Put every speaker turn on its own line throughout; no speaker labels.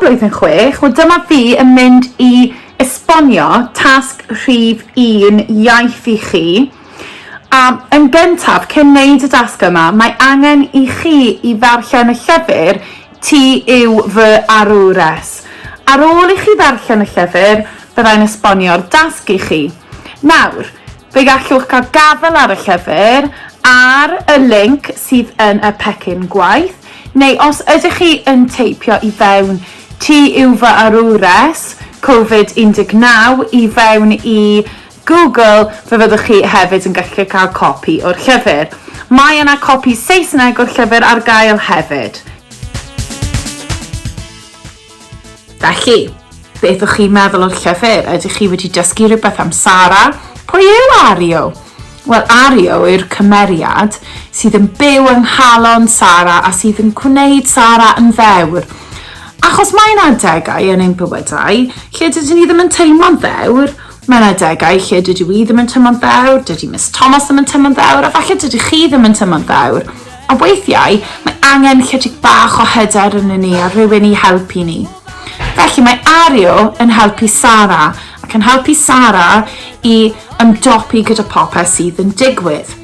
blwyddyn 6, wel dyma fi yn mynd i esbonio tasg rhif 1 iaith i chi. Yn gyntaf, cyn wneud y dasg yma, mae angen i chi i ddarllen y llyfr Ti yw fy arwres. Ar ôl i chi ddarllen y llyfr, byddai'n esbonio'r dasg i chi. Nawr, fe gallwch cael gafel ar y llyfr ar y link sydd yn y pecyn gwaith, neu os ydych chi yn teipio i fewn Ti yw fy arwres Covid-19 i fewn i Google, fe fyddwch chi hefyd yn gallu cael copi o'r llyfr. Mae yna copi Saesneg o'r llyfr ar gael hefyd. Felly, beth o'ch chi'n meddwl o'r llyfr? Ydych chi wedi dysgu rhywbeth am Sara? Pwy yw Ario? Wel, Ario yw'r cymeriad sydd yn byw yng nghalon Sara a sydd yn gwneud Sara yn ddewr. Achos mae'n adegau yn ein bywydau, lle dydyn ni ddim yn teimlo'n ddewr. Mae'n adegau lle dydw i ddim yn teimlo'n ddewr, dydy Miss Thomas ddim yn teimlo'n ddewr, a falle dydych chi ddim yn teimlo'n ddewr. A weithiau, mae angen chydig bach o hyder yn ni a rhywun i helpu ni. Felly mae Ario yn helpu Sara ac yn helpu Sara i ymdopi gyda popeth sydd yn digwydd.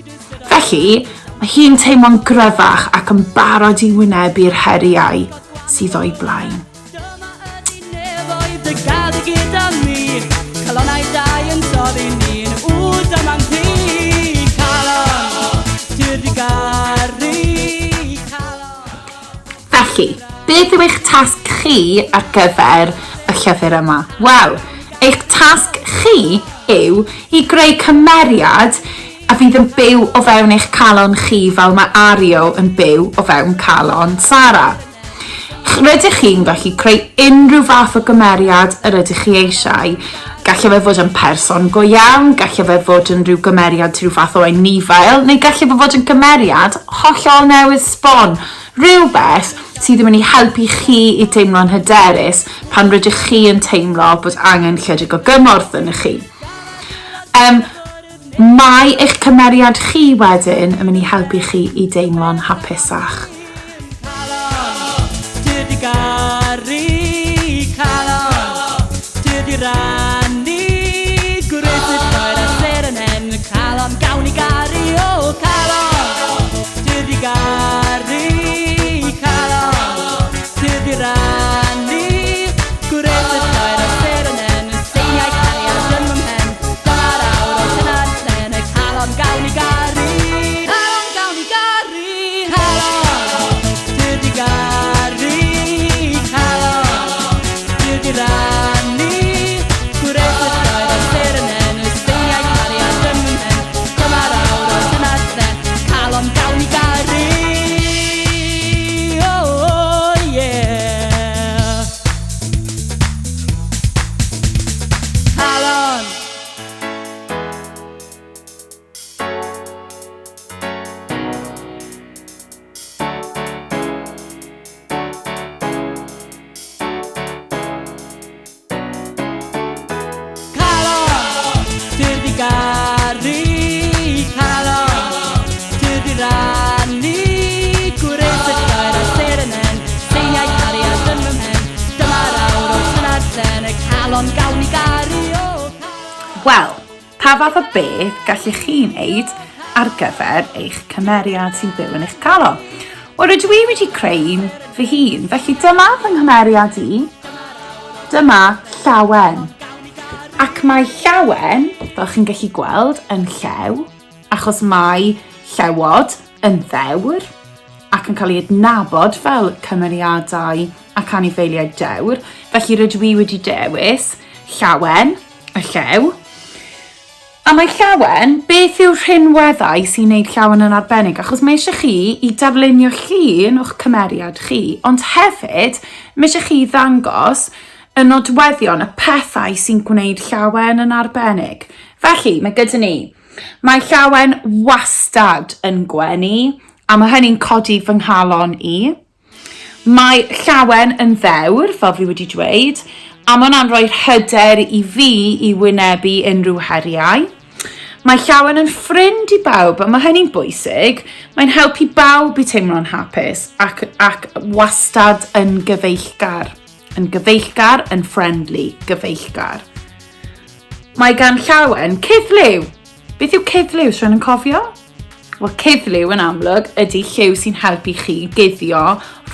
Felly, mae hi'n teimlo'n gryfach ac yn barod i wynebu'r heriau sydd o'i blaen. Felly, beth yw eich tasg chi ar gyfer y llyfr yma? Wel, eich tasg chi yw i greu cymeriad a fydd yn byw o fewn eich calon chi fel mae Ario yn byw o fewn calon Sara. Rydych chi'n gallu creu unrhyw fath o gymeriad yr ydych chi eisiau. Gallu fe fod yn person go iawn, gallu fe fod yn rhyw gymeriad rhyw fath o enifail, neu gallu fe fod yn gymeriad hollol newydd sbon. Rhywbeth sydd yn mynd i helpu chi i teimlo'n hyderus pan rydych chi yn teimlo bod angen chydig o gymorth yn chi. Mae eich cymeriad chi wedyn yn mynd i helpu chi i deimlo'n hapusach. Wel, pa fath o beth gallwch chi wneud ar gyfer eich cymeriad sy'n byw yn eich calon? Wel, rydw i wedi creu fy hun, felly dyma fy nghymeriad i, dyma Llawen. Ac mae Llawen, fel chi'n gallu gweld, yn llew, achos mae llewod yn ddewr, ac yn cael ei adnabod fel cymeriadau ac anifeiliaid dewr. Felly rydw i wedi dewis Llawen, y llew. A mae Llawen, beth yw'r rhinweddau sy'n gwneud Llawen yn arbennig? Achos mae eisiau chi i darlunio llun o'ch cymeriad chi, ond hefyd mae eisiau chi ddangos y nodweddion, y pethau sy'n gwneud Llawen yn arbennig. Felly, mae gyda ni. Mae Llawen wastad yn gwenu, a mae hynny'n codi fy nghalon i. Mae Llawen yn ddewr, fel fi wedi dweud, a mae hwnna'n rhoi hyder i fi i wynebu unrhyw heriau. Mae Llawen yn ffrind i bawb, a mae hynny'n bwysig. Mae'n helpu bawb i teimlo'n hapus ac wastad yn gyfeillgar. yn gyfeillgar, yn friendly, gyfeillgar. Mae gan Llawen cuddliw. Beth yw cuddliw, sy'n yn cofio? Wel, cuddliw yn amlwg ydy lliw sy'n helpu chi guddio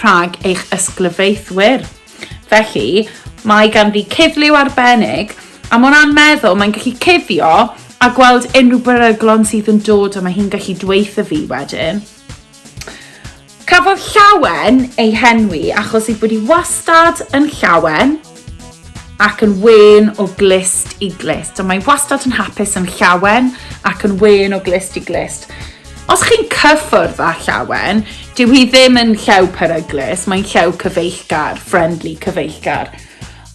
rhag eich ysglyfaethwyr. Felly, mae gan fi cuddliw arbennig, a mae hwnna'n meddwl mae'n gallu cuddio a gweld unrhyw beryglon sydd yn dod a mae hi'n gallu dweutho fi wedyn. Cafodd Llawen ei henwi achos ei bod hi wastad yn llawen ac yn wen o glist i glist. A mae wastad yn hapus yn llawen ac yn wen o glist i glist. Os chi'n cyffwrdd â Llawen, dyw hi ddim yn llaw peryglus, mae'n llaw cyfeillgar, friendly cyfeillgar.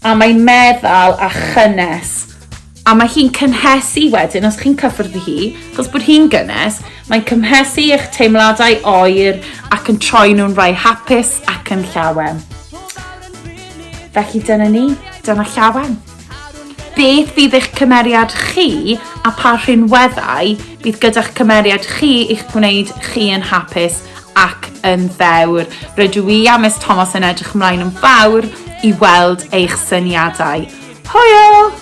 A mae'n meddal a chynnes. A mae hi'n cynhesu wedyn, os chi'n cyffwrdd hi, achos bod hi'n gynnes, mae'n cynhesu eich teimladau oer ac yn troi nhw'n rai hapus ac yn llawen. Felly dyna ni, dyna Llawen. Beth fydd eich cymeriad chi a pa rhinweddau bydd gyda'ch cymeriad chi i'ch gwneud chi yn hapus ac yn ddewr. Rydw i a Miss Thomas yn edrych ymlaen yn fawr i weld eich syniadau. Hwyl!